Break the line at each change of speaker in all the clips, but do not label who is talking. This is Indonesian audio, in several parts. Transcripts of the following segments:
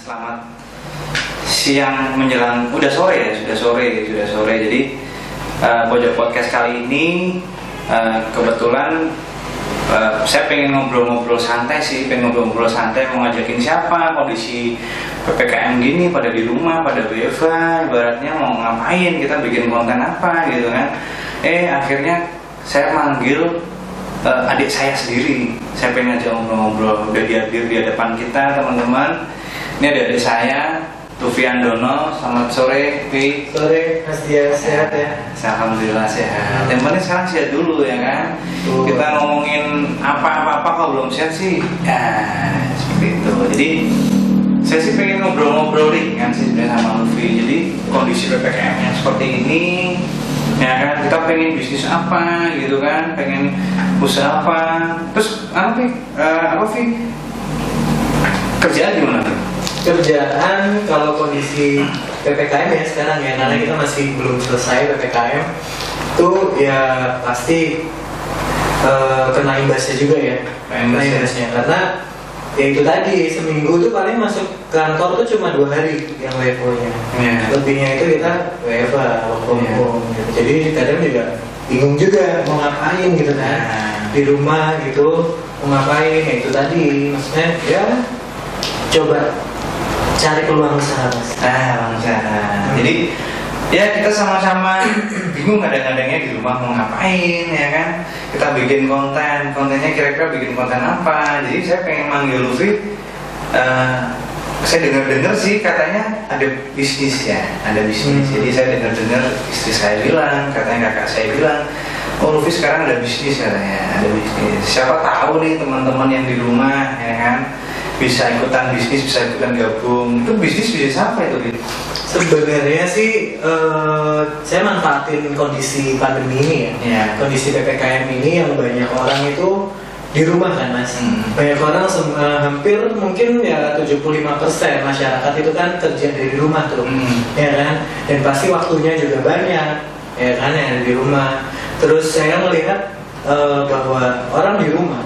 Selamat siang menjelang sudah sore. Jadi pojok podcast kali ini kebetulan saya pengen ngobrol-ngobrol santai mau ngajakin siapa, kondisi PPKM gini pada di rumah, pada WFH, ibaratnya mau ngapain, kita bikin konten apa gitu kan. Akhirnya saya manggil adik saya sendiri. Saya pengen ngajak ngobrol-ngobrol, udah hadir di hadapan kita teman-teman. Ini adik saya, Tufi Andono. Selamat sore, Fi.
Sore, Mas Dia, sehat ya?
Alhamdulillah sehat. Yang penting sekarang sehat dulu ya kan. Kita ngomongin apa-apa kalau belum sehat sih, seperti itu. Jadi saya sih pengen ngobrol-ngobrol kan sih sebenarnya sama Luffy. Jadi kondisi PPKM yang seperti ini, ya kan, kita pengen bisnis apa gitu kan, pengen usaha apa. Terus apa Fi? Kerjaan gimana tuh?
Kerjaan kalau kondisi PPKM ya sekarang ya, karena kita masih belum selesai PPKM tuh ya pasti kena imbasnya juga ya. Kena imbasnya karena ya itu tadi, seminggu tuh paling masuk kantor tuh cuma 2 hari yang WFO-nya. Lebihnya itu kita WFH, work from home gitu. Jadi kadang juga bingung juga mau ngapain gitu kan. Di rumah gitu mau ngapain, ya itu tadi maksudnya ya coba cari peluang usaha, Mas.
Jadi ya kita sama-sama bingung kadang-kadangnya di rumah mau ngapain ya kan. Kita bikin kontennya kira-kira bikin konten apa. Jadi saya pengen manggil Luffy. Saya dengar sih katanya ada bisnis. Jadi saya dengar istri saya bilang, katanya kakak saya bilang, oh Luffy sekarang ada bisnis katanya, ada bisnis. Siapa tahu nih teman-teman yang di rumah ya kan, bisa ikutan bisnis, bisa ikutan gabung. Itu bisnis apa itu?
Sebenarnya sih saya manfaatin kondisi pandemi ini ya. Kondisi PPKM ini yang banyak orang itu di rumah kan, Mas. Banyak orang hampir mungkin ya 75% masyarakat itu kan kerja dari rumah tuh. Ya kan? Dan pasti waktunya juga banyak ya kan, yang di rumah. Terus saya melihat bahwa orang di rumah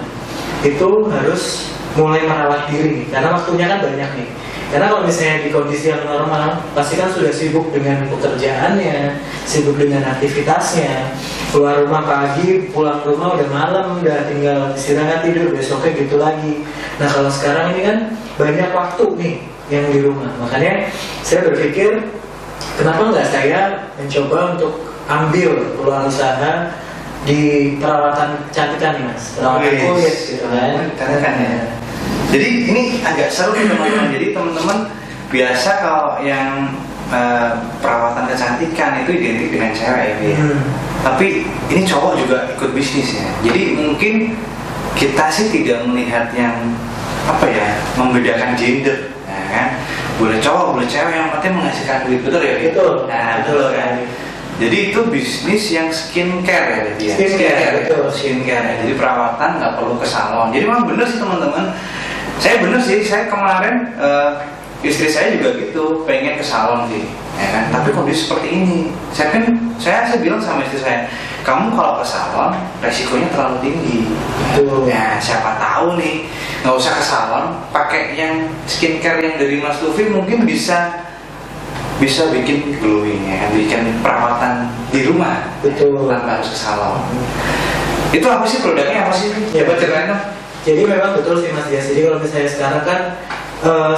itu harus mulai merawat diri karena waktunya kan banyak nih. Karena kalau misalnya di kondisi yang normal pasti kan sudah sibuk dengan pekerjaannya, sibuk dengan aktivitasnya, keluar rumah pagi, pulang rumah udah malam, udah tinggal istirahat tidur, besoknya gitu lagi. Nah kalau sekarang ini kan banyak waktu nih yang di rumah, makanya saya berpikir kenapa nggak saya mencoba untuk ambil peluang usaha di perawatan kecantikan nih, Mas, perawatan kulit gitu kan.
Jadi ini agak seru nih teman-teman. Jadi teman-teman biasa kalau yang perawatan kecantikan itu identik dengan cewek ya. Tapi ini cowok juga ikut bisnis ya. Jadi mungkin kita sih tidak melihat yang membedakan gender, ya kan? Boleh cowok, boleh cewek, yang penting menghasilkan duit, betul ya?
Betul.
Betul kan? Jadi itu bisnis yang skincare ya, skincare. Jadi perawatan nggak perlu ke salon. Jadi memang bener sih teman-teman. Saya kemarin istri saya juga gitu, pengen ke salon sih, ya kan? Tapi kondisi seperti ini, saya bilang sama istri saya, kamu kalau ke salon resikonya terlalu tinggi. Ya siapa tahu nih, nggak usah ke salon, pakai yang skincare yang dari Mas Luffy mungkin bisa bikin glowing ya, bikin perawatan di rumah.
Betul.
Tanpa harus ke salon. Itu apa sih produknya, apa sih? Coba ceritain dong.
Jadi memang betul sih Mas Dias. Jadi kalau misalnya sekarang kan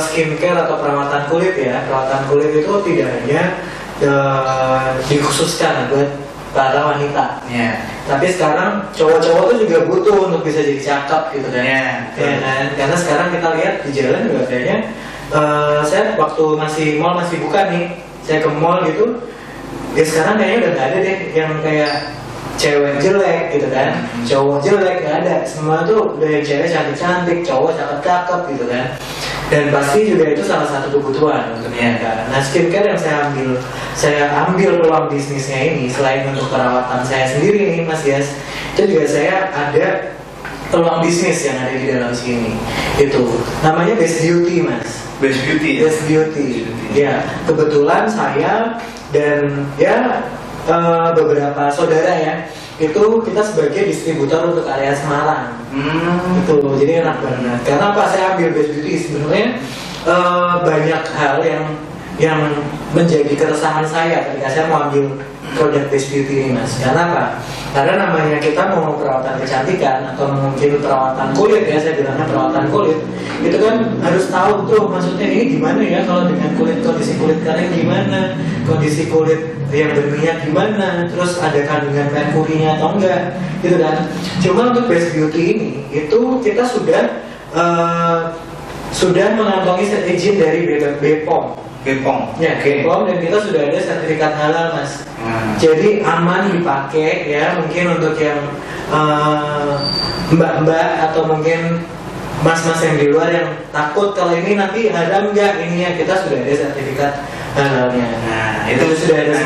skincare atau perawatan kulit ya, perawatan kulit itu tidak hanya dikhususkan buat para wanita. Tapi sekarang cowok-cowok tuh juga butuh untuk bisa jadi cakep gitu kan. Ya kan? Karena sekarang kita lihat di jalan juga kayaknya saya waktu mall masih buka nih, saya ke mall gitu, ya sekarang kayaknya udah nggak ada deh yang kayak cewek jelek gitu kan, cowok jelek, nggak ada. Semua tuh udah yang cewek cantik-cantik, cowok cakep-cakep gitu kan. Dan pasti juga itu salah satu kebutuhan untuk mereka. Nah skincare yang saya ambil peluang bisnisnya ini, selain untuk perawatan saya sendiri nih Mas Yas, itu juga saya ada peluang bisnis yang ada di dalam sini. Itu namanya Best Beauty, Mas.
Best Beauty.
Ya, kebetulan saya dan ya beberapa saudara ya, itu kita sebagai distributor untuk area Semarang. Itu jadi enak banget. Karena apa saya ambil Best Beauty sebenarnya banyak hal yang menjadi keresahan saya ketika saya mau ambil produk Best Beauty ini, Mas. Karena apa? Karena namanya kita mau perawatan kecantikan atau mungkin perawatan kulit, ya saya bilangnya perawatan kulit, itu kan harus tahu tuh maksudnya ini gimana ya, kalau dengan kondisi kulit kalian gimana, kondisi kulit yang berminyak gimana, terus ada kandungan merkurinya atau enggak, gitu kan. Cuma untuk Best Beauty ini itu kita sudah mengantongi izin dari BPOM. Ya, BPOM, dan kita sudah ada sertifikat halal, Mas. Jadi aman dipakai ya, mungkin untuk yang mbak-mbak atau mungkin mas-mas yang di luar yang takut kalau ini nanti haram nggak, ininya kita sudah ada sertifikat halalnya.
Nah, itu sudah ada.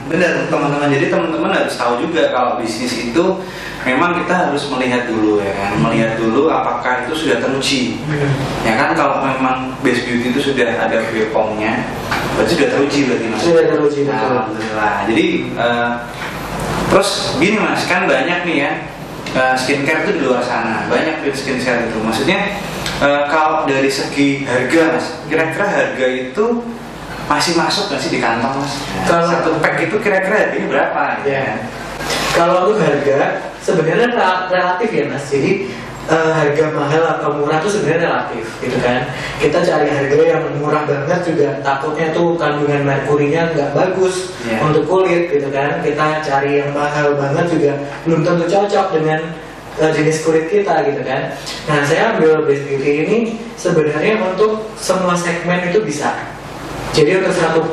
Benar teman-teman. Jadi teman-teman harus tahu juga kalau bisnis itu memang kita harus melihat dulu ya kan, melihat dulu apakah itu sudah teruji. Ya kan, kalau memang Best Beauty itu sudah ada BPOM-nya, berarti sudah teruji berarti, Mas.
Sudah teruji, betul.
Alhamdulillah. Jadi terus gini, Mas, kan banyak nih ya skincare itu di luar sana, banyak skincare itu. Maksudnya kalau dari segi harga, Mas, kira-kira harga itu masih masuk nggak sih di kantong, Mas? Kalau satu pack itu kira-kira harganya berapa?
Ya. Kalau untuk harga sebenarnya relatif ya, Mas. Jadi harga mahal atau murah itu sebenarnya relatif, gitu kan. Kita cari harga yang murah banget juga takutnya tuh kandungan merkurinya nggak bagus untuk kulit, gitu kan. Kita cari yang mahal banget juga belum tentu cocok dengan jenis kulit kita, gitu kan. Nah, saya ambil Best Beauty ini sebenarnya untuk semua segmen itu bisa. Jadi untuk satu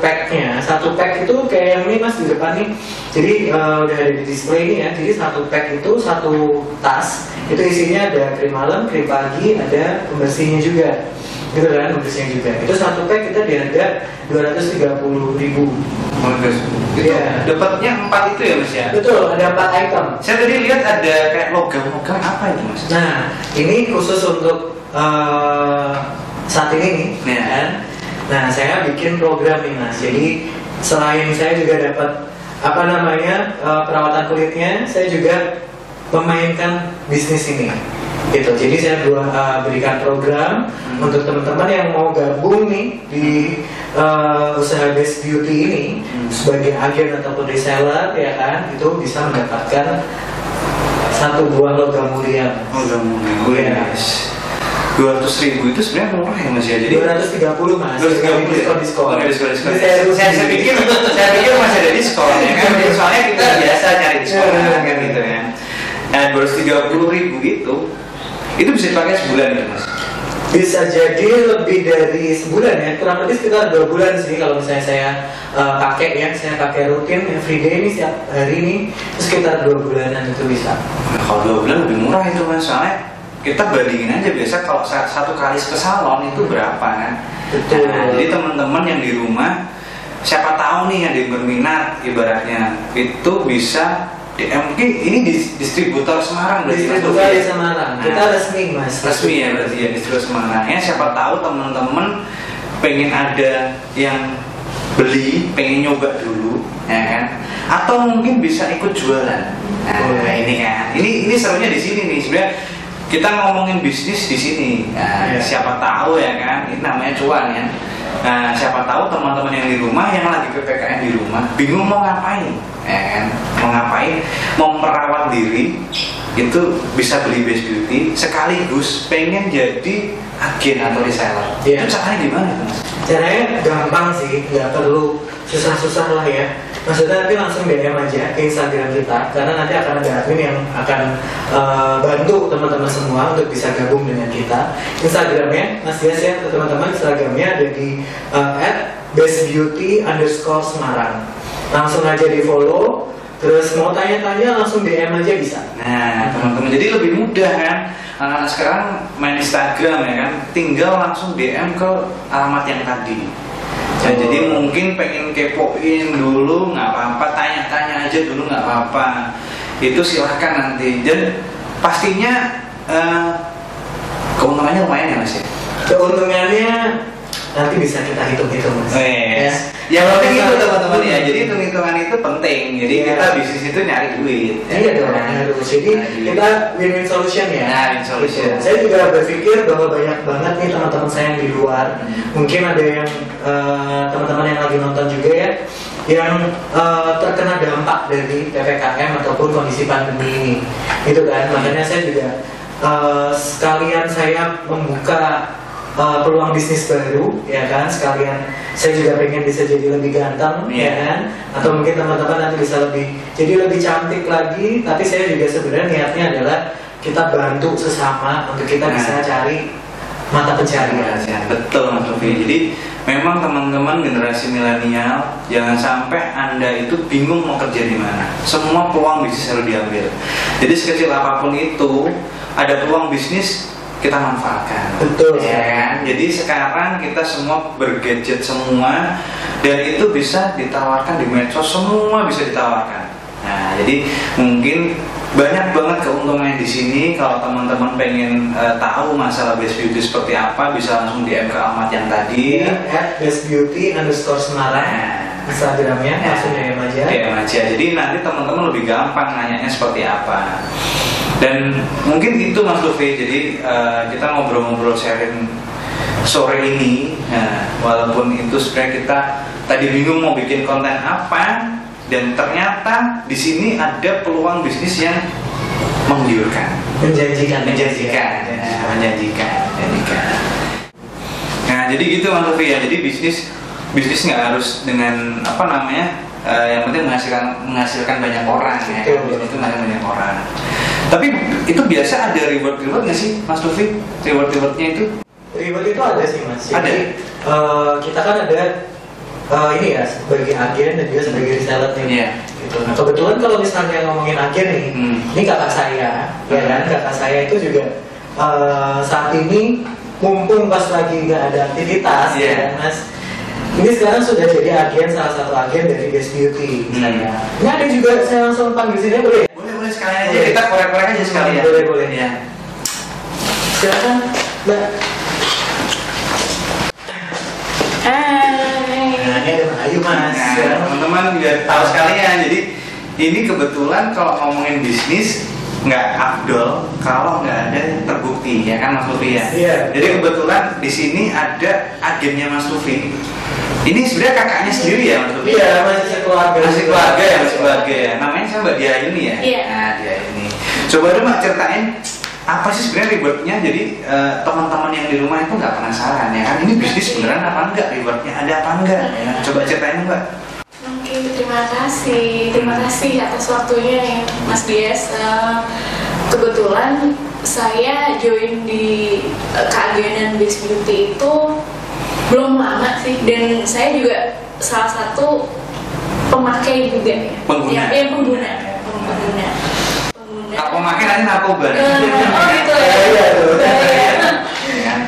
pack itu kayak yang ini, Mas, di depan nih. Jadi udah ada di display ini ya. Jadi satu pack itu satu tas, itu isinya ada krim malam, krim pagi, ada pembersihnya juga, gitu kan, pembersihnya juga. Itu satu pack kita di harga 230.000.
Ya. Dapatnya 4 itu ya, Mas ya?
Betul, ada 4 item.
Saya tadi lihat ada kayak logam-logam apa itu, Mas?
Nah, ini khusus untuk saat ini nih, kan? Nah, saya bikin program nih, Mas. Jadi selain saya juga dapat perawatan kulitnya, saya juga memainkan bisnis ini. Gitu. Jadi saya berikan program untuk teman-teman yang mau gabung nih di usaha Best Beauty ini sebagai agen ataupun reseller, ya kan, itu bisa mendapatkan 1 buah logam mulia.
Logam mulia. 200.000 itu sebenarnya murah ya, Mas ya. Jadi
230, Mas.
230
diskon.
Saya pikir masih ada diskon ya kan. Soalnya kita biasa cari diskon kan gitu ya. Nah, 230.000 itu bisa dipakai sebulan ya, Mas?
Bisa jadi lebih dari sebulan ya, kurang lebih sekitar 2 bulan sih kalau misalnya saya pakai ya, saya pakai rutin everyday ini, setiap hari ini, sekitar 2 bulanan itu bisa.
Nah, kalau 2 bulan lebih murah itu, Mas, soalnya kita bandingin aja biasa kalau 1 kali ke salon itu berapa kan?
Betul.
Nah, jadi teman-teman yang di rumah, siapa tahu nih yang berminat ibaratnya itu bisa DM. Ini distributor Semarang berarti.
Distributor di Semarang. Nah, kita resmi, Mas.
Resmi ya berarti ya, distributor Semarang. Ya, siapa tahu teman-teman pengen ada yang beli, pengen nyoba dulu, ya kan? Atau mungkin bisa ikut jualan. Nah, ini kan. Ini serunya di sini nih sebenarnya. Kita ngomongin bisnis di sini, nah, siapa tahu ya kan, ini namanya cuan ya. Nah, siapa tahu teman-teman yang di rumah, yang lagi PPKM di rumah, bingung mau ngapain, ya kan? Mau ngapain, mau merawat diri, itu bisa beli Best Beauty, sekaligus pengen jadi agen atau reseller. Itu caranya gimana, Mas?
Caranya gampang sih, nggak perlu susah-susah lah ya. Maksudnya nanti langsung DM aja ke Instagram kita, karena nanti akan ada admin yang akan bantu teman-teman semua untuk bisa gabung dengan kita. Instagramnya, Mas Dias ya, teman-teman, Instagramnya ada di @bestbeauty_Semarang. Langsung aja di follow, terus mau tanya-tanya langsung DM aja bisa.
Nah, teman-teman, jadi lebih mudah kan. Sekarang main Instagram ya kan, tinggal langsung DM ke alamat yang tadi. Ya, jadi mungkin pengen kepoin dulu nggak apa-apa, tanya-tanya aja dulu nggak apa-apa, itu silahkan nanti. Dan pastinya keuntungannya lumayan ya, Mas ya?
Keuntungannya nanti bisa kita hitung-hitung Mas.
Ya penting itu teman-teman ya. Jadi hitung-hitungan itu penting. Jadi kita bisnis itu nyari duit.
Iya dong. Jadi kita win-win solution ya.
Win solution.
Saya juga berpikir bahwa banyak banget nih teman-teman saya yang di luar. Mungkin ada yang teman-teman yang lagi nonton juga ya, yang terkena dampak dari PPKM ataupun kondisi pandemi ini, gitu kan. Makanya saya juga sekalian saya membuka peluang bisnis baru, ya kan. Sekalian saya juga pengen bisa jadi lebih ganteng, ya kan. Atau mungkin teman-teman nanti bisa jadi lebih cantik lagi. Tapi saya juga sebenarnya niatnya adalah kita bantu sesama untuk kita bisa cari mata pencarian.
Betul Mas Lufi. Jadi memang teman-teman generasi milenial, jangan sampai Anda itu bingung mau kerja di mana. Semua peluang bisnis harus diambil. Jadi sekecil apapun itu, ada peluang bisnis, kita manfaatkan.
Betul
ya kan? Jadi sekarang kita semua bergadget semua, dan itu bisa ditawarkan di medsos, semua bisa ditawarkan. Nah, jadi mungkin banyak banget keuntungan di sini. Kalau teman-teman pengen tahu masalah Best Beauty seperti apa, bisa langsung DM ke Ahmad yang tadi.
@bestbeauty_Semarang Instagramnya, langsung DM aja.
Jadi nanti teman-teman lebih gampang nanyanya seperti apa. Dan mungkin itu Mas Lufi. Jadi kita ngobrol-ngobrol sharing sore ini. Walaupun itu sebenarnya kita tadi bingung mau bikin konten apa, dan ternyata di sini ada peluang bisnis yang menggiurkan, menjanjikan. Nah, jadi gitu Mas Lufi ya. Jadi bisnis nggak harus dengan yang penting menghasilkan banyak orang ya. Bisnis itu banyak orang. Tapi itu biasa ada reward nggak sih Mas Lufi? Rewardnya itu?
Reward itu ada sih Mas.
Ada.
Jadi kita kan ada ini ya, sebagai agen dan juga sebagai reseller nih. Gitu. Nah, kebetulan kalau misalnya ngomongin agen nih, ini kakak saya, ya kan, kakak saya itu juga saat ini mumpung pas lagi nggak ada aktivitas, ya kan Mas. Ini sekarang sudah jadi agen, salah satu agen dari Best Beauty. Ini ada juga, saya langsung panggil sini, boleh?
Boleh sekalian aja, kita korek-korek aja sekalian.
Boleh ya. Silakan Mbak. Ini ada Mbak Ayu Mas.
Teman-teman biar tahu sekalian. Jadi ini kebetulan kalau ngomongin bisnis nggak afdol kalau nggak ada terbukti, ya kan Mas Lufi ya. Jadi kebetulan di sini ada agennya Mas Lufi. Ini sebenarnya kakaknya sendiri ya Mas Lufi.
Iya, masih keluarga
ya. Namanya siapa Mbak Dia ini ya. Nah, Dia ini. Coba dong Mbak ceritain apa sih sebenarnya rewardnya. Jadi teman-teman yang di rumah itu nggak penasaran ya kan, ini bisnis beneran apa enggak, rewardnya ada apa enggak ya. Coba ceritain Mbak.
Oke, terima kasih atas waktunya nih Mas Dias. Kebetulan saya join di keagenan Best Beauty itu belum lama sih, dan saya juga salah satu pemakai juga ya. Pengguna.
Kalau pemakai nanti narkoba.
Gitu ya.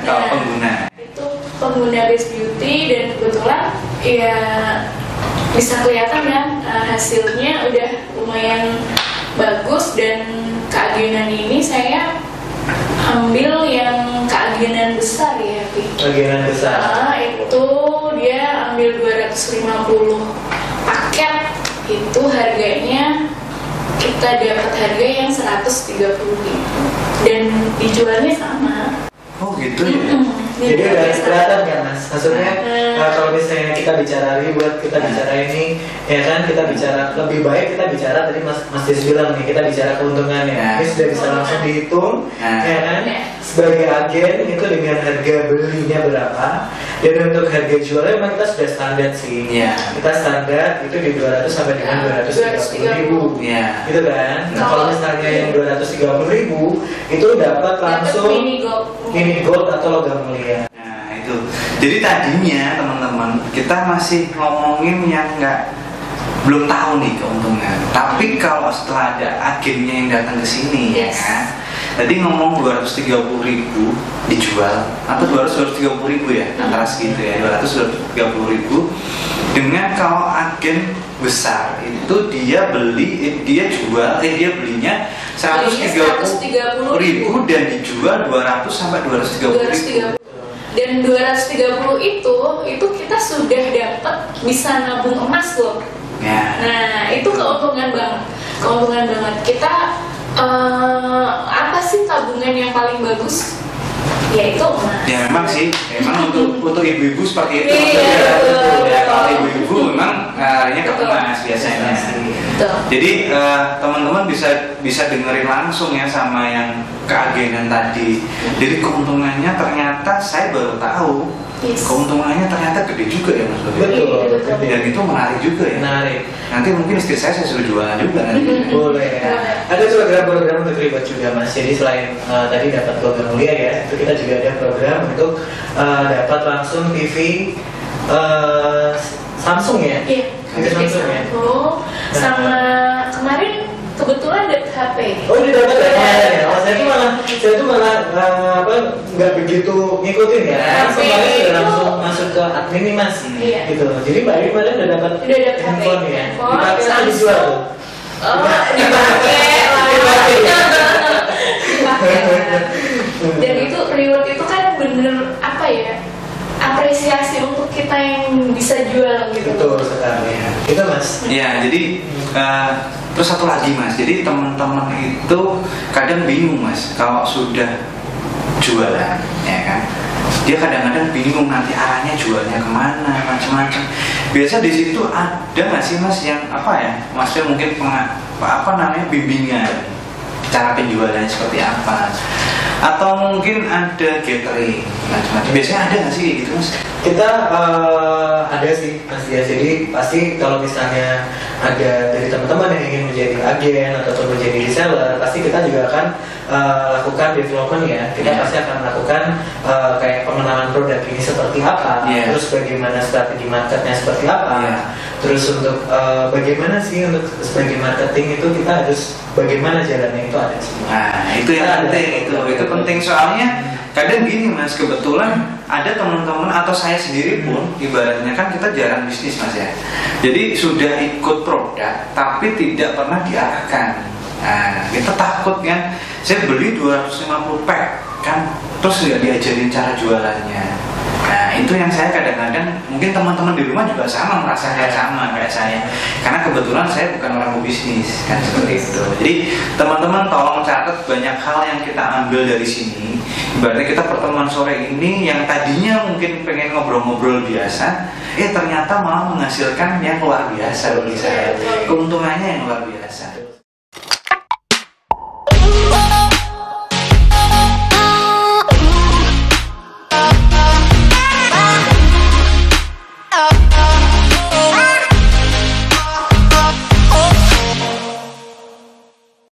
Kalau pengguna.
Itu pengguna Best Beauty, dan kebetulan ya bisa kelihatan kan hasilnya udah lumayan bagus. Dan keagenan ini saya ambil yang keagenan besar ya,
keagenan besar.
Itu dia ambil 250 paket, itu harganya kita dapat harga yang 130.000 dan dijualnya sama.
Oh gitu ya.
Jadi udah kelihatan kan Mas, maksudnya kalau misalnya kita bicara reward, kita bicara ini, ya kan, kita bicara lebih baik, kita bicara tadi Mas Des bilang nih, kita bicara keuntungannya, ini sudah bisa langsung dihitung, ya kan, sebagai agen itu dengan harga belinya berapa, dan untuk harga jualnya memang kita sudah standar sih, kita standar itu di 200 sampai dengan 230.000, gitu kan. Nah kalau misalnya yang 230.000 itu dapat langsung mini gold atau logam mulia.
Nah itu, jadi tadinya teman-teman kita masih ngomongin yang belum tahu nih keuntungan. Tapi kalau setelah ada agennya yang datang ke sini, ya kan, tadi ngomong 230.000 dijual atau 230.000 ya, antara segitu ya, 230.000. Dengan kalau agen besar itu dia belinya 130.000 dan dijual 200 sampai 230.000.
Dan 230 itu kita sudah dapat bisa nabung emas loh.
Ya.
Nah, itu keuntungan banget. Keuntungan banget. Kita apa sih tabungan yang paling bagus? Yaitu emas.
Ya memang sih, memang untuk ibu-ibu seperti itu.
Iya,
Ya, kalau ibu-ibu memang larinya ke emas biasanya.
Betul.
Jadi teman-teman bisa dengerin langsung ya sama yang keagenan tadi. Jadi keuntungannya ternyata saya baru tahu.
Yes.
Keuntungannya ternyata gede juga ya Mas Bobi.
Betul.
Dan itu menarik juga ya.
Menarik.
Nanti mungkin istri saya suruh jualan juga nanti.
Boleh. Ada program-program untuk ribet juga Mas. Jadi selain tadi dapat logam mulia ya, itu kita juga ada program untuk dapat langsung TV Samsung ya.
Iya.
TV Samsung ya.
Sama kemarin kebetulan ada HP.
Oh, ini dapat ya. Oh, saya tuh malah nggak begitu ngikutin ya. Langsung sudah langsung masuk ke admin nih Mas.
Iya.
Gitu. Jadi Mbak Ayu kemarin udah dapat handphone ya. Dipakai atau dijual tuh?
Dipakai dan itu reward itu kan bener apa ya, apresiasi untuk kita yang bisa jual gitu.
Betul sekali ya. Itu Mas.
Ya, jadi terus satu lagi Mas. Jadi teman-teman itu kadang bingung Mas kalau sudah jualan, ya kan? Dia kadang-kadang bingung nanti arahnya jualnya kemana, macam-macam. Biasa di situ ada nggak sih Mas yang apa ya? Maksudnya mungkin bimbingan cara penjualannya seperti apa? Atau mungkin ada gathering macam-macam. Biasanya ada nggak sih gitu Mas?
Kita ada sih Mas ya. Jadi pasti kalau misalnya ada dari teman-teman yang ingin menjadi agen atau menjadi reseller, pasti kita juga akan lakukan development ya. Kita pasti akan melakukan kayak pengenalan produk ini seperti apa, terus bagaimana strategi marketnya seperti apa, terus untuk bagaimana sih untuk sebagai marketing itu kita harus bagaimana jalannya itu ada semua.
Nah itu yang penting, itu penting soalnya kadang gini Mas, kebetulan ada teman-teman atau saya sendiri pun ibaratnya kan kita jarang bisnis Mas ya. Jadi sudah ikut produk tapi tidak pernah diarahkan. Nah kita takut kan, saya beli 250 pack kan, terus nggak diajarin cara jualannya. Nah itu yang saya kadang-kadang mungkin teman-teman di rumah juga sama merasa kayak saya, karena kebetulan saya bukan orang pebisnis kan seperti itu. Jadi teman-teman tolong catat banyak hal yang kita ambil dari sini. Berarti kita pertemuan sore ini yang tadinya mungkin pengen ngobrol-ngobrol biasa, ternyata malah menghasilkan yang luar biasa bagi saya. Keuntungannya yang luar biasa.